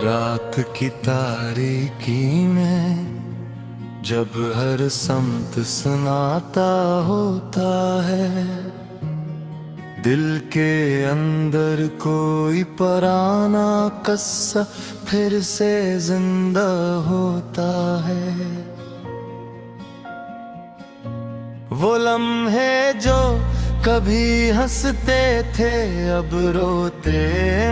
रात की तारीकी में जब हर समत सुनाता होता है, दिल के अंदर कोई पराना कस्सा फिर से जिंदा होता है। वो लम्हे जो कभी हंसते थे अब रोते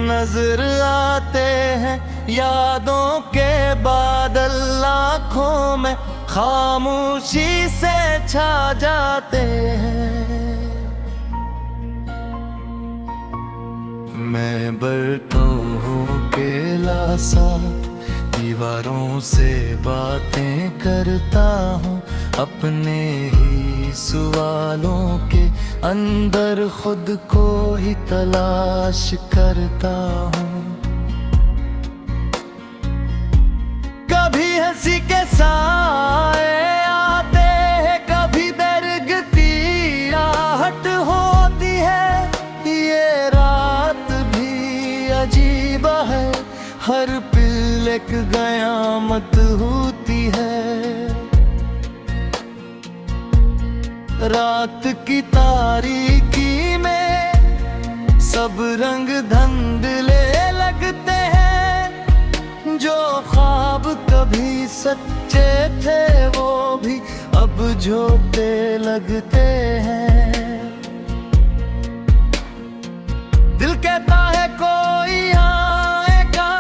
नजर आते हैं, यादों के बादल आँखों में खामोशी से छा जाते हैं। मैं बरतों हूँ केला सा, दीवारों से बातें करता हूँ, अपने ही सवालों के अंदर खुद को ही तलाश करता हूँ। कभी हंसी के साए आते हैं, कभी दर्द की आहट होती है, ये रात भी अजीब है, हर पल एक कयामत होती है। रात की तारीकी में सब रंग धुंधले लगते हैं, जो ख्वाब कभी सच्चे थे वो भी अब झूठे लगते हैं। दिल कहता है कोई आएगा,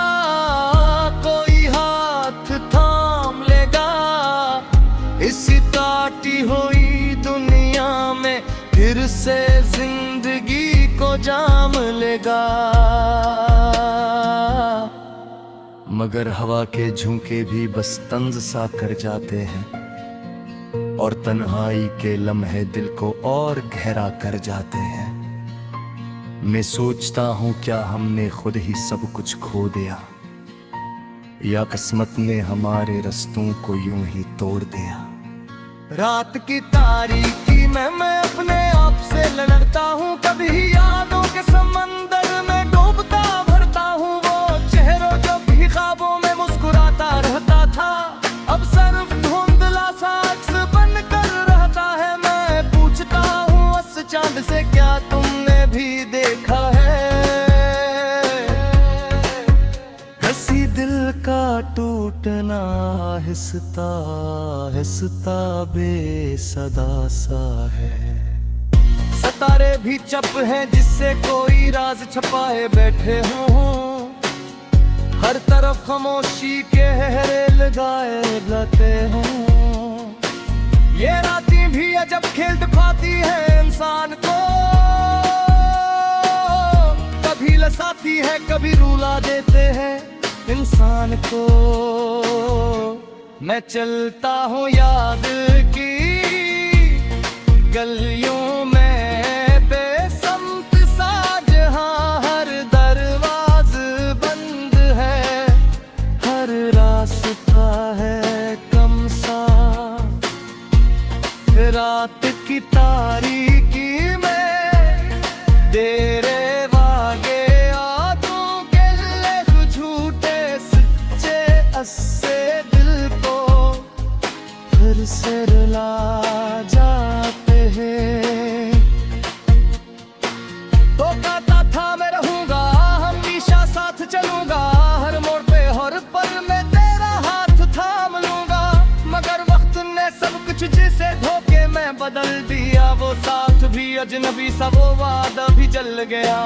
कोई हाथ थाम लेगा, इसी काटी हुई दुनिया में फिर से जिंदगी को जाम लेगा। मगर हवा के झोंके भी बस तंज सा कर जाते हैं, और तन्हाई के लम्हे दिल को और गहरा कर जाते हैं। मैं सोचता हूँ क्या हमने खुद ही सब कुछ खो दिया, या किस्मत ने हमारे रास्तों को यूं ही तोड़ दिया। रात की तारीकी में मैं अपने आप से लड़ता हूँ, कभी यादों के समंदर में डूबता भरता हूँ। वो चेहरों जो भी ख्वाबों में मुस्कुराता रहता था, अब सिर्फ धुंधला सा अक्स बनकर रहता है। मैं पूछता हूँ उस चांद से क्या तुमने भी देखा है, हंसी दिल का टूटना हिसता हिसता बेसदा सा है। सितारे भी चप हैं जिससे कोई राज छपाए बैठे हों, हर तरफ खामोशी के हरे लगाए लाते हों। ये रातें भी अजब खेल दिखाती है इंसान को, कभी लसाती है कभी रुला देते हैं इंसान को। मैं चलता हूँ याद की गलियों में बेसमत सा, जहाँ हर दरवाज बंद है, हर रास्ता है कम सा। रात की तारीकी में तेरे वागे यादों के ले झूठे सच्चे अस्से दिल को फिर से रुला जाते हैं। तो कहता था मैं रहूंगा हमेशा साथ चलूंगा, हर मोड़ पे हर पल में तेरा हाथ थाम लूंगा। मगर वक्त ने सब कुछ जिसे धोखे में बदल दिया, वो साथ भी अजनबी सा वो वादा भी जल गया।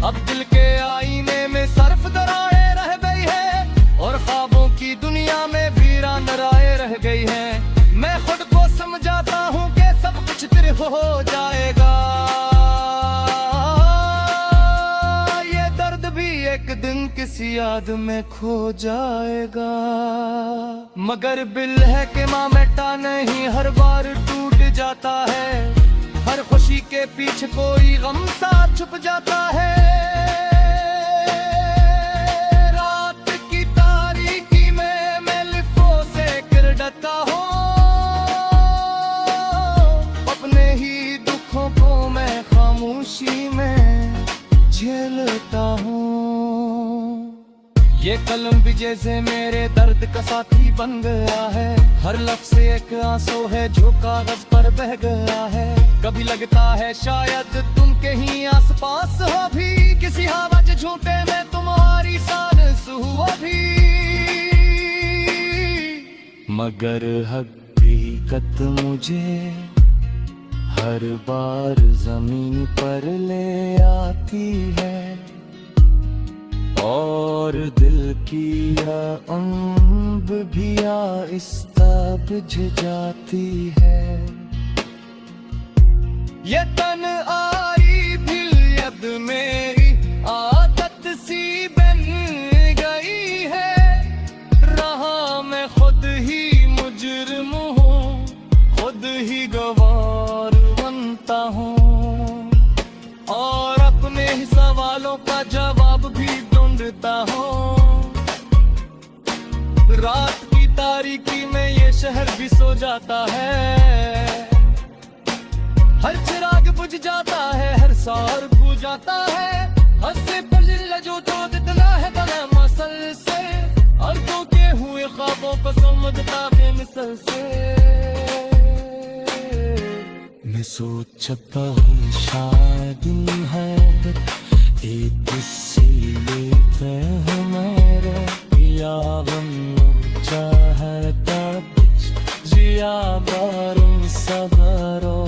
अब दिल के आईने में सर्फ दरारें रह गई है, और ख्वाबों की दुनिया में वीरान राहें रह गई हैं। मैं खुद को समझाता हूँ कि सब कुछ तिरफ हो जाएगा, ये दर्द भी एक दिन किसी याद में खो जाएगा। मगर बिल है कि माँ मिटा नहीं, हर बार टूट जाता है, हर खुशी के पीछे कोई गम सा छुप जाता है। रात की तारीकी में मैं लिफों से गिरता हूँ, अपने ही दुखों को मैं खामोशी में झेलता हूँ। ये कलम भी जैसे मेरे दर्द का साथी बन गया है। हर लफ्ज़ एक आंसू है जो कागज पर बह गया है। कभी लगता है शायद तुम कहीं आसपास हो भी, किसी हवा के झूठे में तुम्हारी सांस हुआ भी। मगर हकीकत मुझे हर बार जमीन पर ले आती है, और दिल की यह अंब भी आहिस्ता बुझ जाती है। ये तन्हाई भी यद मेरी आदत सी बन गई है। रहा मैं खुद ही मुजरिम हूँ, खुद ही गवार बनता हूँ, और अपने ही सवालों का जवाब भी ढूंढता हूँ। रात की तारीकी में ये शहर भी सो जाता है। हर चिराग बुझ जाता है, हर सार खो जाता है। हंसे पजिल जो इतना है तना मसल से, अर्जों के हुए ख्वाबों को समझता है मिसल से। मैं सोचता शायद है एक सीले हमारा यावन चाहता जिया बारूं सबरो।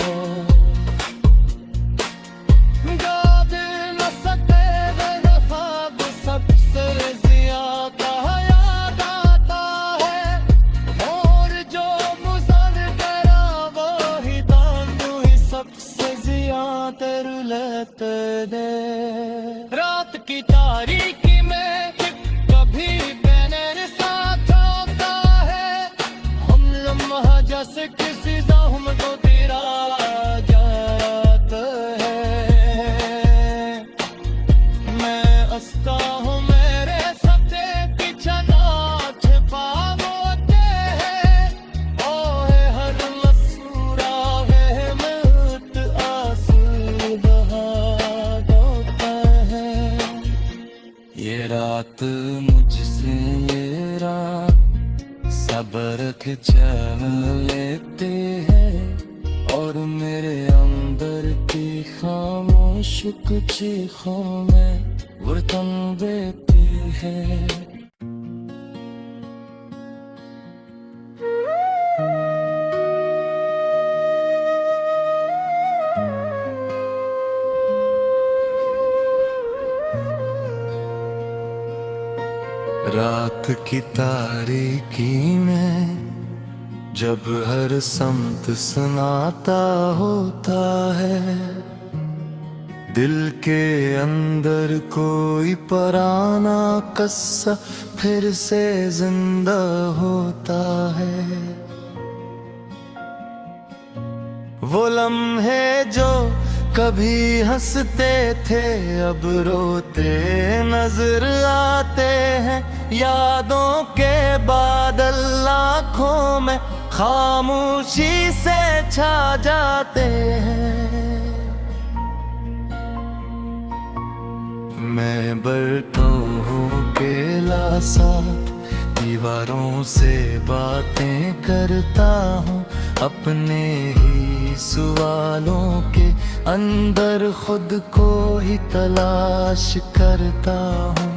रात की तारीकी में कभी बैनर साथ होता है। हम लम्हा जैसे किसी ज़ख्म को तेरा जाता है। मैं हंसता हूँ मेरे सपने पीछे नाच पावते हैं। ओहे हर मसूरा है मत आंसू बहा। ये रात मुझसे ये रात सब्र के चैन लेते हैं, और मेरे अंदर की खामोश कुछ चीखों में वर्तन देती है। रात की तारीकी में जब हर समत सनाता होता है, दिल के अंदर कोई पराना कस्सा फिर से जिंदा होता है। वो लम्हे जो कभी हंसते थे अब रोते नजर आते हैं। यादों के बादल आँखों में खामोशी से छा जाते हैं। मैं बरतों हूँ केला सा, दीवारों से बातें करता हूँ। अपने ही सवालों के अंदर खुद को ही तलाश करता हूँ।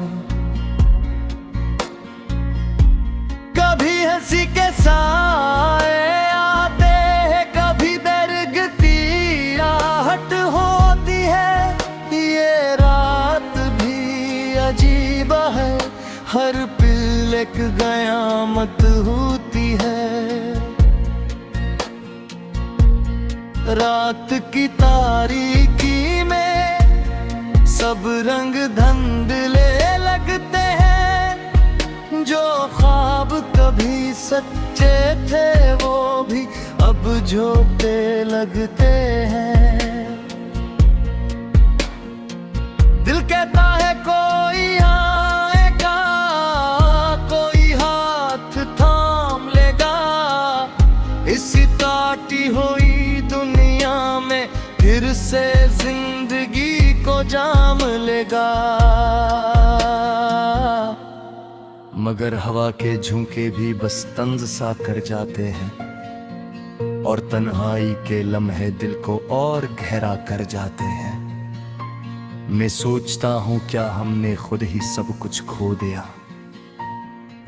कभी हंसी के साए आते हैं, कभी दर्द की आहट होती है। ये रात भी अजीब है, हर पल एक कयामत होती है। रात की तारीकी में सब रंग धुंधले लगते हैं। जो ख्वाब कभी सच्चे थे वो भी अब झूठे लगते हैं। दिल कहता है कोई आएगा, कोई हाथ थाम लेगा। इसी काटी हुई दुनिया में फिर से जिंदगी को जाम लेगा। मगर हवा के झोंके भी बस तंज सा कर जाते हैं, और तन्हाई के लम्हे दिल को और गहरा कर जाते हैं। मैं सोचता हूँ क्या हमने खुद ही सब कुछ खो दिया,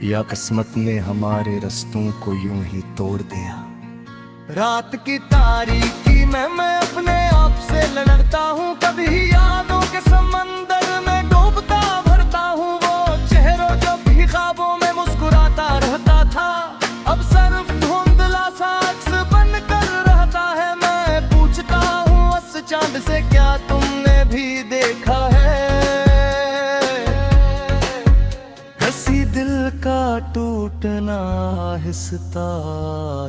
या किस्मत ने हमारे रास्तों को यूं ही तोड़ दिया। रात की तारीकी में मैं अपने आप से लड़ता हूँ, कभी यादों के समंदर में डूबता भरता हूँ। वो चेहरों जो भी ख्वाबों में मुस्कुराता रहता था, अब सिर्फ धुंधला सा अक्स बन कर रहता है। मैं पूछता हूँ उस चांद से, क्या तुमने भी देखा है किसी दिल का टूटना, हिसता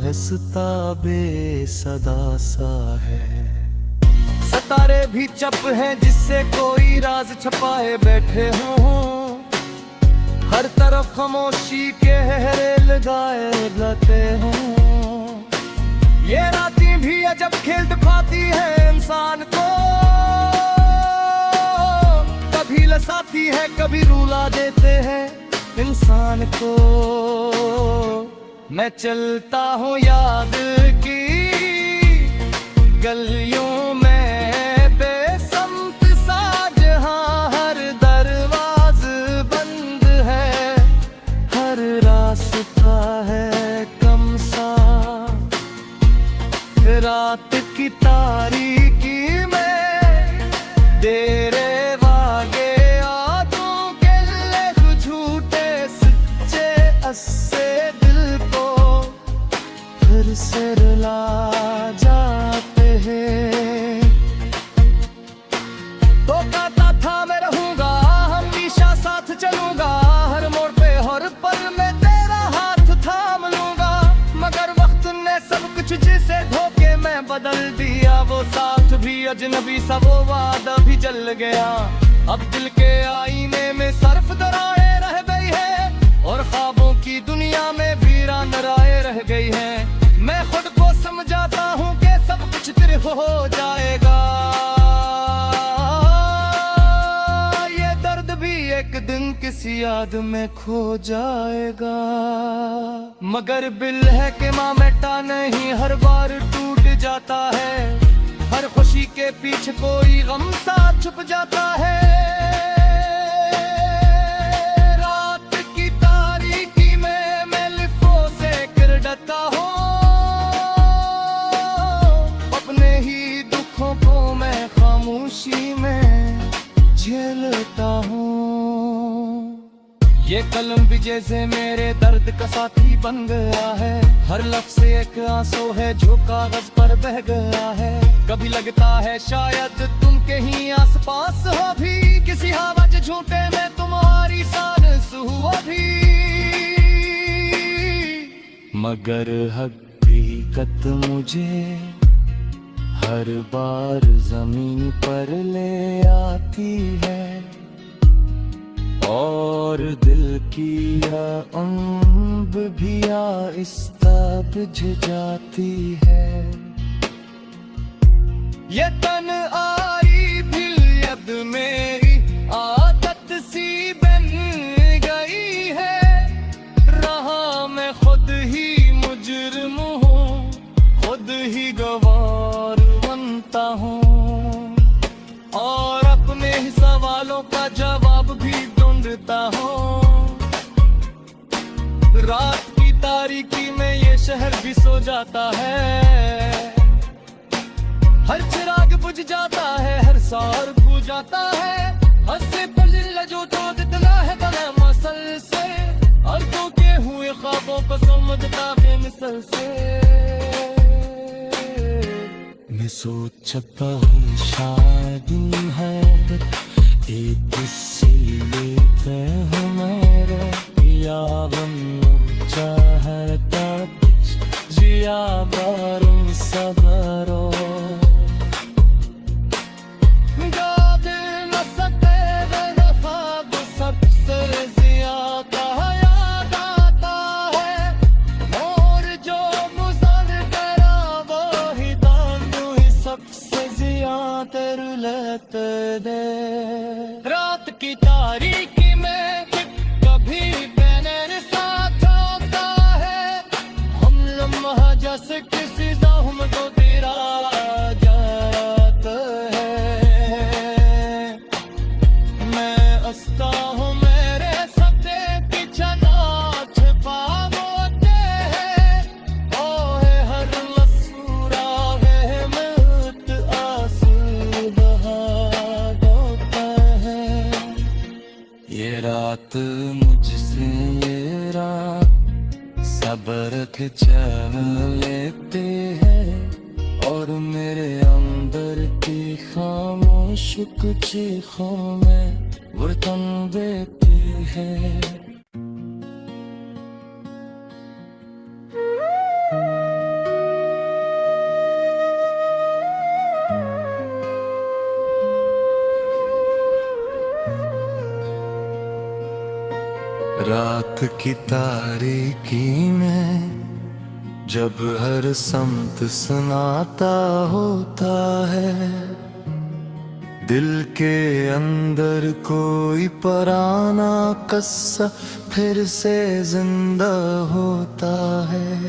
हिसता बेसदा सा है। सितारे भी चप हैं जिससे कोई राज छपाए बैठे हों, हर तरफ खामोशी के हरे लगाए रहते हों। ये रातें भी अजब खेल दिखाती है इंसान को, कभी लसाती है कभी रुला देते हैं इंसान को। मैं चलता हूँ याद की गलियों में बेसम्त सा, जहाँ हर दरवाज बंद है, हर रास्ता है कम सा। रात की तारीकी में तेरे से दिल को फिर से रुला जाते हैं। तो कहता था मैं रहूंगा हमेशा साथ चलूंगा, हर मोड़ पे हर पल में तेरा हाथ थाम लूंगा। मगर वक्त ने सब कुछ जिसे धोखे में बदल दिया, वो साथ भी अजनबी सा वो वादा भी जल गया। अब दिल के आईने में सर्फ दरारें रह गई है, और ख्वाबों की दुनिया में वीरान राहें रह गई हैं। मैं खुद को समझाता हूँ कि सब कुछ तिरफ हो जाएगा, ये दर्द भी एक दिन किसी याद में खो जाएगा। मगर बिल है कि माँ मिटा नहीं, हर बार टूट जाता है, हर खुशी के पीछे कोई गम सा छुप जाता है। झेलता हूँ ये कलम भी जैसे मेरे दर्द का साथी बन गया है, हर लफ्ज़ एक आंसू है जो कागज पर बह गया है। कभी लगता है शायद तुम कहीं आसपास हो भी, किसी हवा के झूठे में तुम्हारी सांस हुआ भी। मगर हकीकत मुझे हर बार जमीन पर ले आती है, और दिल की यह अंब भी आहिस्ता बुझ जाती है। ये तन आई भी अब मेरी आदत सी बन गई है, रहा मैं खुद ही मुजरिम हूँ, खुद ही गवार बनता हूँ, और अपने ही सवालों का जवाब भी ढूंढता हूँ। रात की तारीकी में ये शहर भी सो जाता है, हर चिराग बुझ जाता है, हर सौर खो जाता है। हंसे पलिल्ला जो तो दितला है बना मसल से, और तो के हुए ख्वाबों को समझता बेमिसल से। मैं सोचता हूँ शायद है एक इसीलिए हूँ मेरे या चाहता जिया बारूं सबरो रात की तारीकी में सब्र के चैन लेते हैं और मेरे अंदर की खामोश चीखों में वर्तन देते हैं। रात की तारीकी में जब हर समत सनाता होता है, दिल के अंदर कोई पराना कस्सा फिर से जिंदा होता है।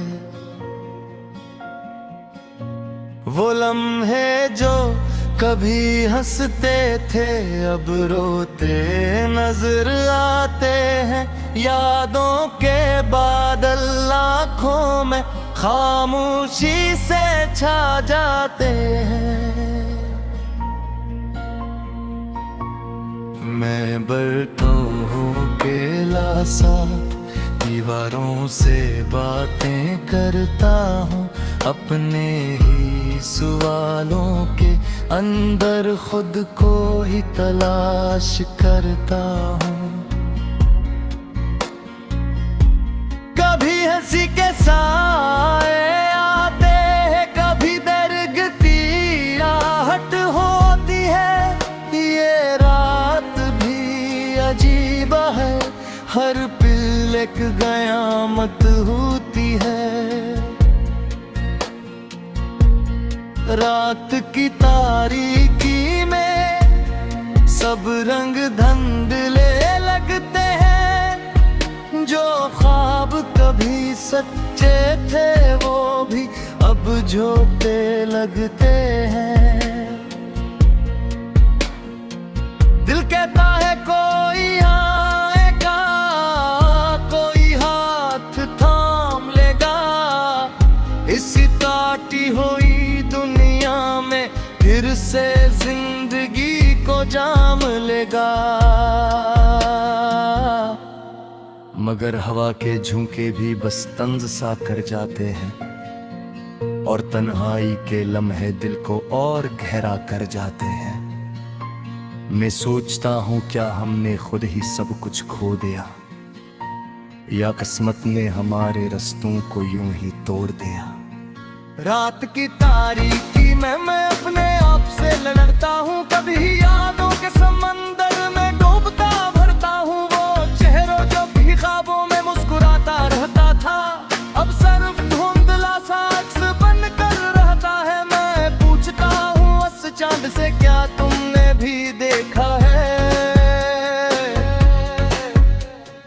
वो लम्हे जो कभी हंसते थे अब रोते नजर आते हैं, यादों के बादल आँखों में खामोशी से छा जाते हैं। मैं बरतों हूँ केला सा, दीवारों से बातें करता हूँ, अपने ही सवालों के अंदर खुद को ही तलाश करता हूँ। कभी हंसी के साए आते हैं, कभी दर्द की आहट होती है, ये रात भी अजीब है, हर पल एक कयामत होती है। रात की तारीकी में सब रंग धुंधले लगते हैं, जो ख्वाब कभी सच्चे थे वो भी अब झूठे लगते हैं। दिल कहता है कोई आएगा, कोई हाथ थाम लेगा, इसी काटी हुई दुनिया में फिर से जिंदगी को जाम लेगा। मगर हवा के झोंके भी बस तंज सा कर जाते हैं, और तन्हाई के लम्हे दिल को और गहरा कर जाते हैं। मैं सोचता हूँ क्या हमने खुद ही सब कुछ खो दिया, या किस्मत ने हमारे रास्तों को यूं ही तोड़ दिया। रात की तारीकी में मैं अपने आप से लड़ता हूँ, कभी यादों के समंदर में डूबता भरता हूँ। वो चेहरा जो भी ख्वाबों में मुस्कुराता रहता था, अब सिर्फ धुंधला सा अक्स बनकर रहता है। मैं पूछता हूँ उस चांद से क्या तुमने भी देखा है,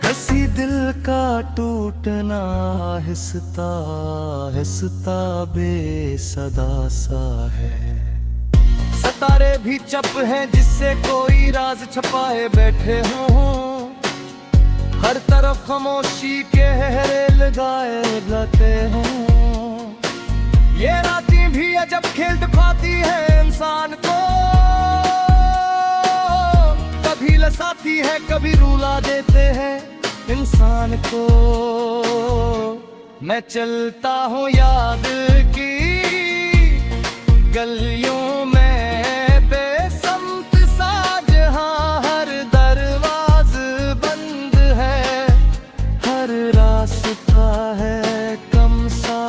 किसी दिल का टूटना हिस्सा हिस्सा बेसदा सा है। सितारे भी चप हैं जिससे कोई राज छपाए बैठे हों, हर तरफ खामोशी के हरे लगाए जाते हों। ये रातें भी अजब खेल दिखाती है इंसान को, कभी लसाती है कभी रुला देते हैं इंसान को। मैं चलता हूँ याद की गलियों में बेसमत सा, जहाँ हर दरवाज बंद है, हर रास्ता है कम सा।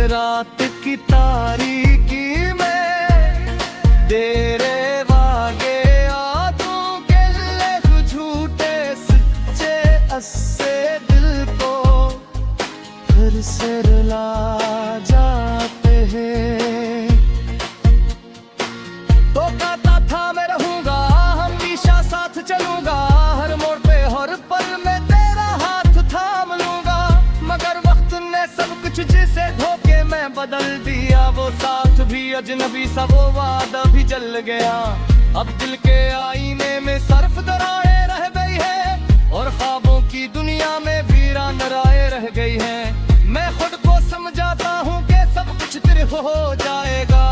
रात की तारीकी में तेरे वागे यादों के लेख झूठे सच्चे अस्से दिल को फिर से रुला जाते हैं। तो कहता था मैं रहूंगा हमेशा साथ चलूंगा, हर मोड़ पे हर पल में तेरा हाथ थाम लूंगा। मगर वक्त ने सब कुछ जिसे धोखे में बदल दिया, वो साथ भी अजनबी सा वो वादा भी जल गया। अब दिल के आईने में सर्फ दरारें रह गई है, और ख्वाबों की दुनिया में वीरान राहें रह गई हैं। मैं खुद को समझाता हूँ कि सब कुछ तेरे हो जाएगा,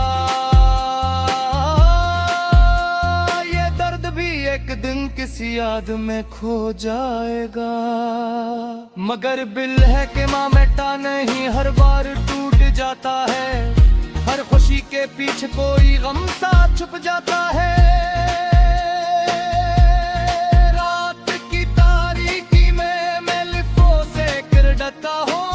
ये दर्द भी एक दिन किसी किसी याद में खो जाएगा। मगर बिल है कि माँ बेटा नहीं, हर बार टूट जाता है। हर खुशी के पीछे कोई गम सा छुप जाता है। रात की तारीकी में मैं लिफों से गिरता हूँ,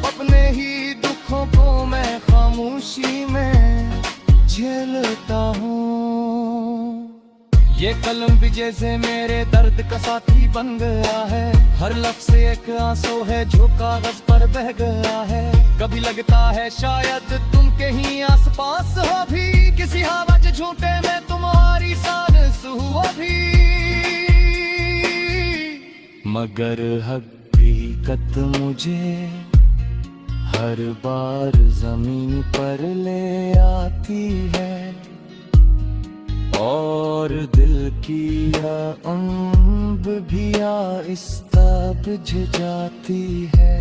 अपने ही दुखों को मैं खामोशी में झेलता हूँ। ये कलम भी जैसे मेरे दर्द का साथी बन गया है। हर लफ्ज़ एक आंसू है जो कागज पर बह गया है। कभी लगता है शायद तुम कहीं आसपास हो भी, किसी हवा के झूठे में तुम्हारी सांस हो भी। मगर हकीकत मुझे हर बार जमीन पर ले आती है, और दिल की यह अम्ब भी आहिस्ता बुझ जाती है।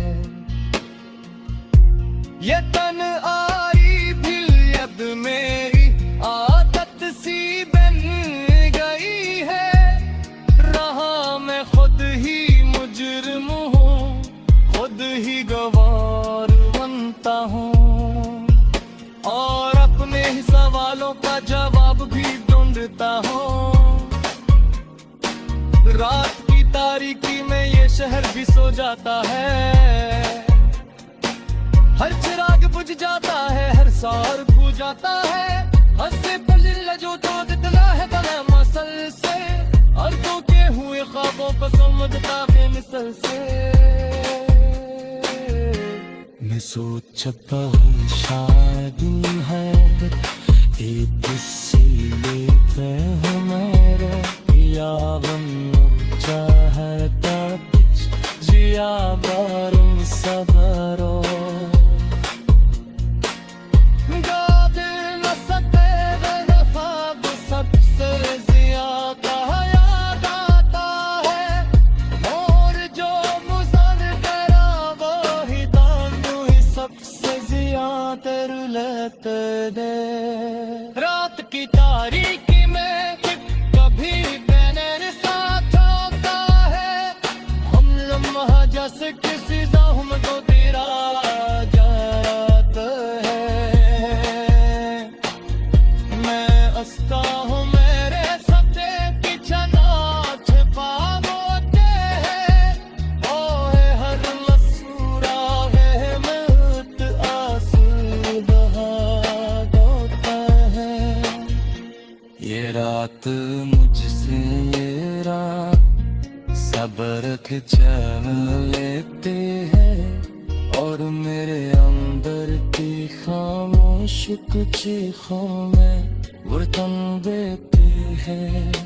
ये तन आई भी अब मेरी आदत सी बन गई है। रहा मैं खुद ही मुजरिम हूँ, खुद ही गवार बनता हूँ, और अपने ही सवालों का जवाब भी ढूंढता हूँ। रात की तारीकी में ये शहर भी सो जाता है। हर चिराग बुझ जाता है, हर सार खो जाता है। हंसे पलिल्ला जो तो दिखना है बना मसल से, और तो के हुए ख्वाबों को समझता है मिसल से। मैं सोचता हूँ शायद मोहब्बत एक किस्से लेते हैं मेरा, या गम चाहता कुछ जिया बारूं सबरो। रात की तारीकी में कभी बैनर साथ होता है। हम लम्हा जैसे किसी ज़ख्म को तेरा जाता है। मैं हंसता हूँ मेरे सपने पीछे ना छिपा होते हैं। ओए हर मसूरा है मत आंसू बहा। ये रात मुझसे ये रात सब्र के चैन लेते हैं, और मेरे अंदर की खामोश कुछ चीखों में वतन देते हैं।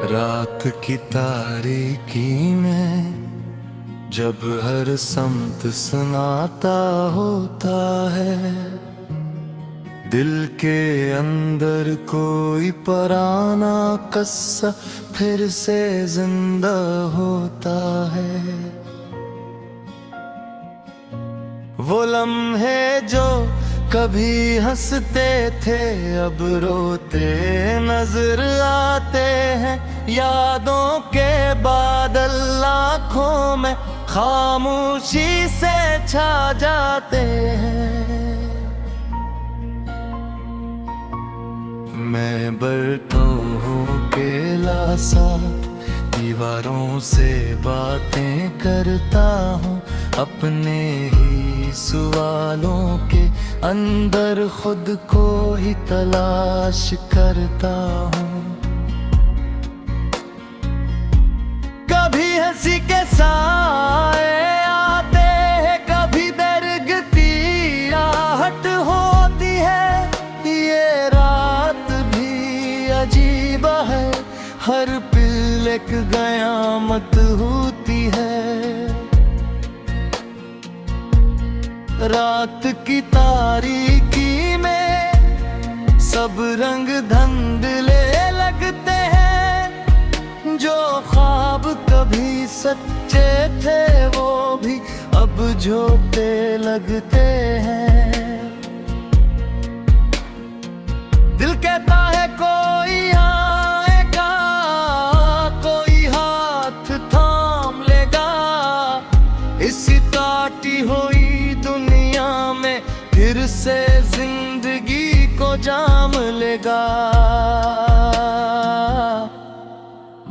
रात की तारीकी में जब हर समत सुनाता होता है, दिल के अंदर कोई पराना कस्सा फिर से जिंदा होता है। वो लम्हे जो कभी हंसते थे अब रोते नजर आते हैं। यादों के बादल आँखों में खामोशी से छा जाते हैं। मैं बैठा हूँ अकेला सा, दीवारों से बातें करता हूँ, अपने ही सवालों के अंदर खुद को ही तलाश करता हूँ। कभी हंसी के साए आते हैं, कभी दर्द की आहट होती है। ये रात भी अजीब है, हर पल एक कयामत होती है। रात की तारीकी में सब रंग धुंधले लगते हैं। ख्वाब कभी सच्चे थे वो भी अब झूठे लगते हैं। दिल कहता है कोई आएगा, कोई हाथ थाम लेगा, इसी काटी हुई दुनिया में फिर से जिंदगी को जाम लेगा।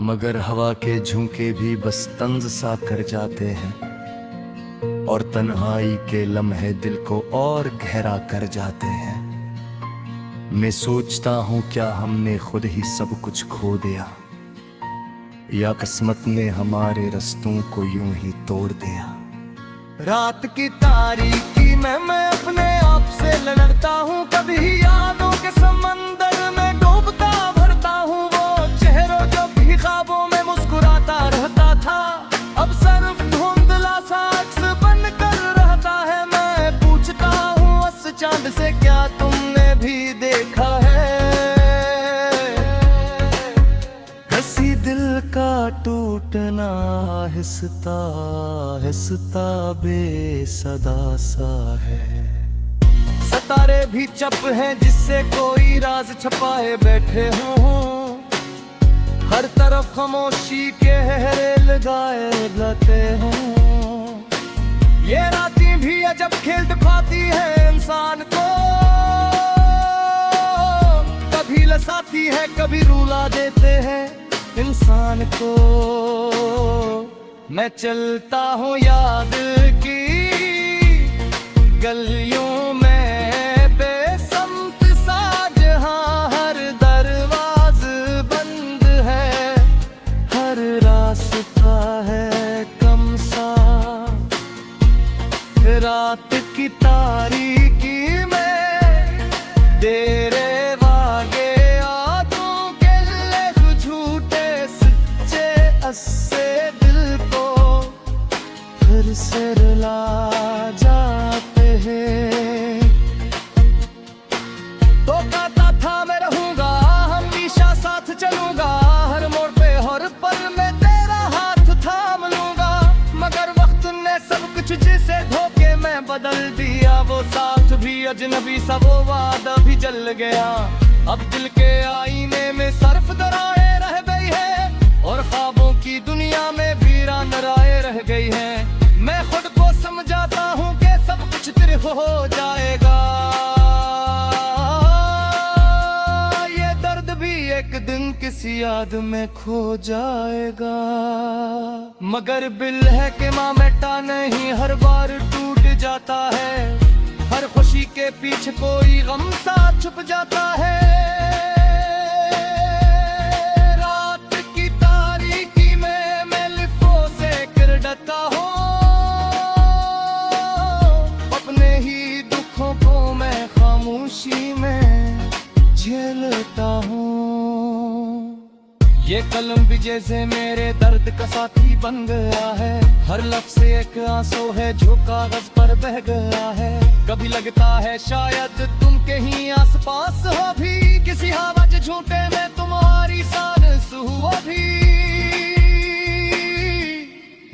मगर हवा के झोंके भी बस तंज सा कर जाते हैं, और तन्हाई के लम्हे दिल को और गहरा कर जाते हैं। मैं सोचता हूँ क्या हमने खुद ही सब कुछ खो दिया, या किस्मत ने हमारे रास्तों को यूं ही तोड़ दिया। रात की तारीकी में मैं अपने आप से लड़ता हूँ, कभी यादों के समंदर में डूबता भरता हूँ। वो चेहरों जो भी ख्वाबों में मुस्कुराता रहता था, अब सिर्फ धुंधला सा अक्स बनकर रहता है। मैं पूछता हूँ उस चांद से क्या तुमने भी देखा है? हंसी दिल का टूटना हिसता हिसता बेसदा सा है। सितारे भी चप हैं जिससे कोई राज छपाए बैठे हों, हर तरफ खामोशी के हरे लगाए लाते हों। ये रातें भी अजब खेल दिखाती है इंसान को, कभी लसाती है कभी रुला देते हैं इंसान को। मैं चलता हूँ याद की गलियों में बेसमत सा, जहाँ हर दरवाज बंद है, हर रास्ता है कम सा। रात की तारीकी में तेरे वागे यादों के लेख झूठे सच्चे अस्से दिल को फिर से रुला जाते हैं। तो कहता था मैं रहूंगा हमेशा साथ चलूंगा, हर मोड़ पे हर पल में तेरा हाथ थाम लूंगा। मगर वक्त ने सब कुछ जिसे धोखे में बदल दिया, वो साथ भी अजनबी सा वो वादा भी जल गया। अब दिल के आईने में सर्फ दरारें रह गई है, और ख्वाबों की दुनिया में वीरान राहें रह गई हैं। मैं खुद को समझाता हूँ कि सब कुछ तिरफ हो जाएगा, ये दर्द भी एक दिन किसी याद में खो जाएगा। मगर बिल है कि माँ मिटा नहीं, हर बार टूट जाता है, हर खुशी के पीछे कोई गम सा छुप जाता है। रात की तारीकी में मैं लिफों से किरडता हूँ, अपने ही दुखों को मैं खामोशी में झेलता हूँ। ये कलम भी जैसे मेरे दर्द का साथी बन गया है, हर लफ्ज़ एक आंसू है जो कागज पर बह गया है। कभी लगता है शायद तुम कहीं आसपास हो भी, किसी हवा के झूठे में तुम्हारी सांस हो भी।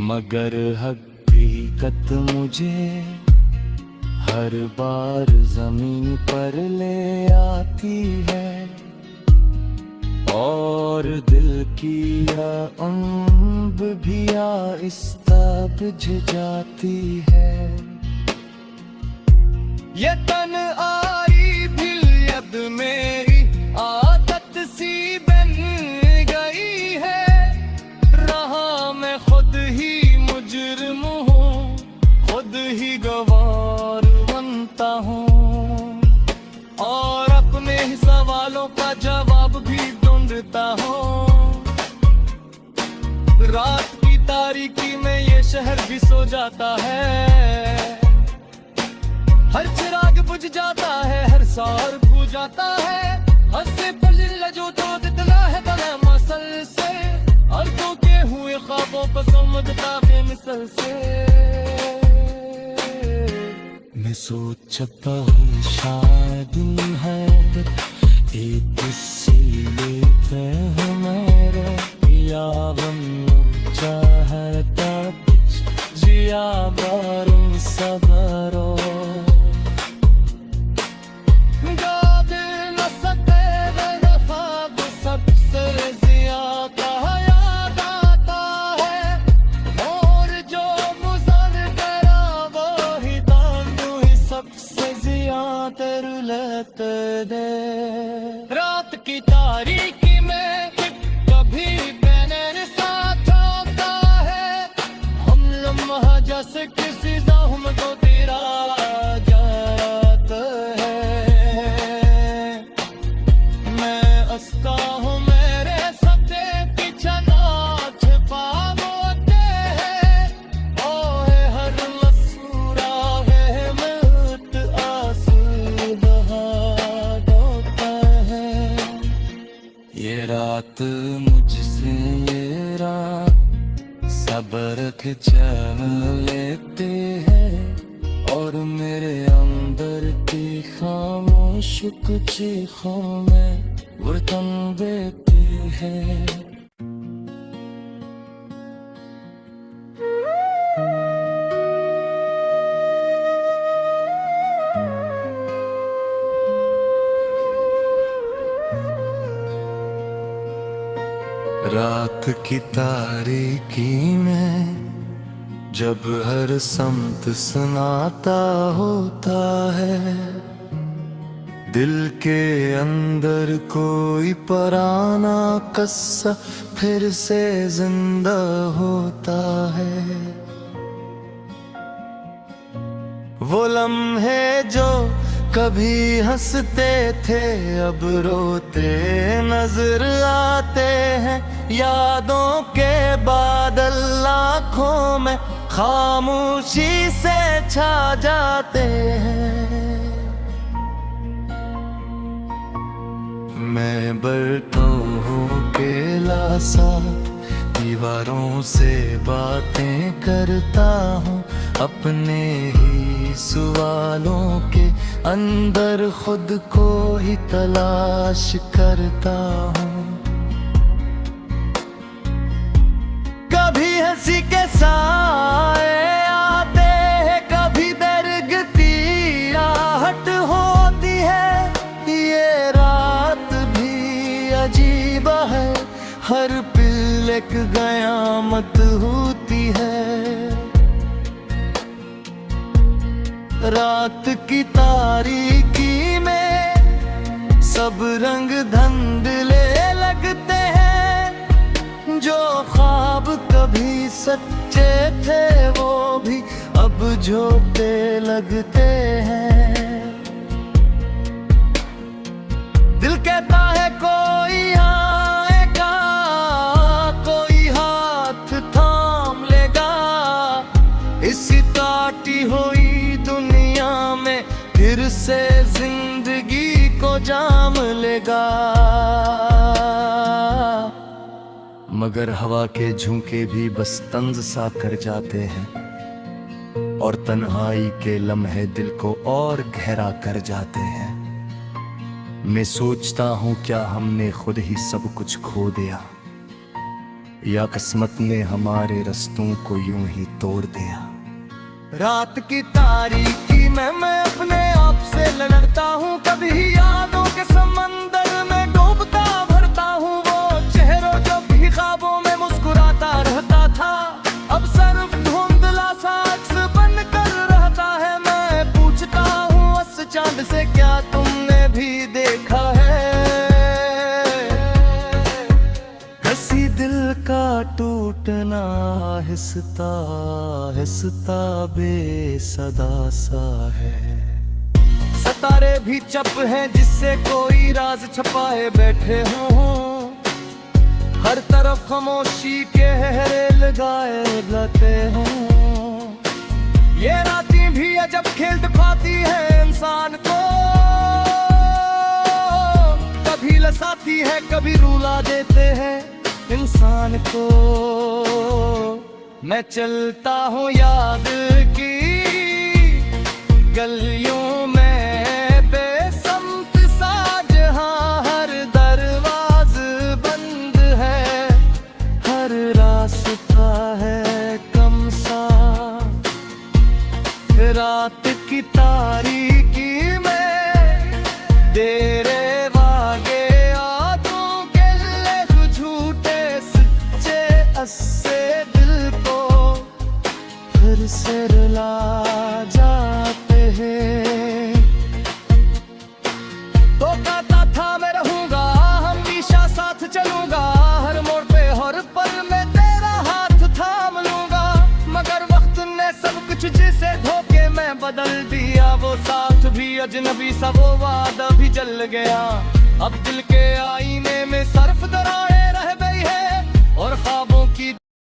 मगर हकीकत मुझे हर बार जमीन पर ले आती है, और दिल की अम्ब भी आहिस्ता बुझ जाती है। ये तन आई भी अब मेरी आदत सी बन गई है, रहा मैं खुद ही मुजरिम हूँ, खुद ही गवार बनता हूँ, और अपने ही सवालों का जवाब भी ढूंढता हूँ। रात की तारीकी में ये शहर भी सो जाता है, हर चिराग बुझ जाता है, हर सार खो जाता है। हंसे पलिल्ला जो तो दितना है बना मसल से, अर्जों के हुए ख्वाबों को समझता है मिसल से। मैं सोचता हूँ शायद है एक किसी लेते हैं मेरे yavrunu çaheta Ziya barın sabaro गादे न सके वफा वो सबसे ज्यादा याद आता है और जो मुजर करा वो ही दांडू ही सबसे ज्यादा रुलते दे रात की तारीकी में कभी बैनर साथ आता है हम लम्हा जैसे किसी ज़ख्म को तेरा ये रात मुझसे ये रात सब्र के चैन लेते हैं और मेरे अंदर की खामोश चीखों में वर्तन देती है रात की तारीकी में जब हर समत सुनाता होता है दिल के अंदर कोई पराना कस्सा फिर से जिंदा होता है वो लम्हे जो कभी हंसते थे अब रोते नजर आते हैं यादों के बादल आँखों में खामोशी से छा जाते हैं मैं बरतों हूँ केला सा दीवारों से बातें करता हूँ अपने ही सवालों के अंदर खुद को ही तलाश करता हूँ कभी हंसी के साए आते हैं कभी दर्द की आहट होती है ये रात भी अजीब है हर पल एक कयामत होती है रात की तारीकी में सब रंग धुंधले लगते हैं जो ख्वाब कभी सच्चे थे वो भी अब झूठे लगते हैं दिल कहता है कोई आएगा कोई हाथ थाम लेगा इसी काटी हुई दुनिया में फिर से जिंदगी को जाम लेगा मगर हवा के झोंके भी बस तंज सा कर जाते हैं और तन्हाई के लम्हे दिल को और गहरा कर जाते हैं मैं सोचता हूँ क्या हमने खुद ही सब कुछ खो दिया या किस्मत ने हमारे रास्तों को यूं ही तोड़ दिया रात की तारीकी में मैं अपने आप से लड़ता हूँ कभी यादों के समंदर में डूबता भरता हूँ वो चेहरों जो भी ख्वाबों में मुस्कुराता रहता था अब सिर्फ धुंधला सा अक्स बनकर रहता है मैं पूछता हूँ उस चांद से क्या तुमने भी देखा है हंसी दिल का टूटना हिसता हिसता बेसदा सा है सितारे भी चप हैं जिससे कोई राज छपाए बैठे हों हर तरफ खामोशी के हरे लगाए रहते हों ये रातें भी अजब खेल दिखाती है इंसान को कभी लसाती है कभी रुला देते हैं इंसान को मैं चलता हूँ याद की गलियों में बेसमत सा जहाँ हर दरवाज़ बंद है से रुला जाते हैं। तो कहता था मैं रहूंगा, हमेशा साथ चलूंगा, हर मोड़ पे हर पल में तेरा हाथ थाम लूंगा। मगर वक्त ने सब कुछ जिसे धोखे में बदल दिया, वो साथ भी अजनबी सा वो वादा भी जल गया। अब दिल के आईने में सर्फ दरारें रह गई है और ख्वाब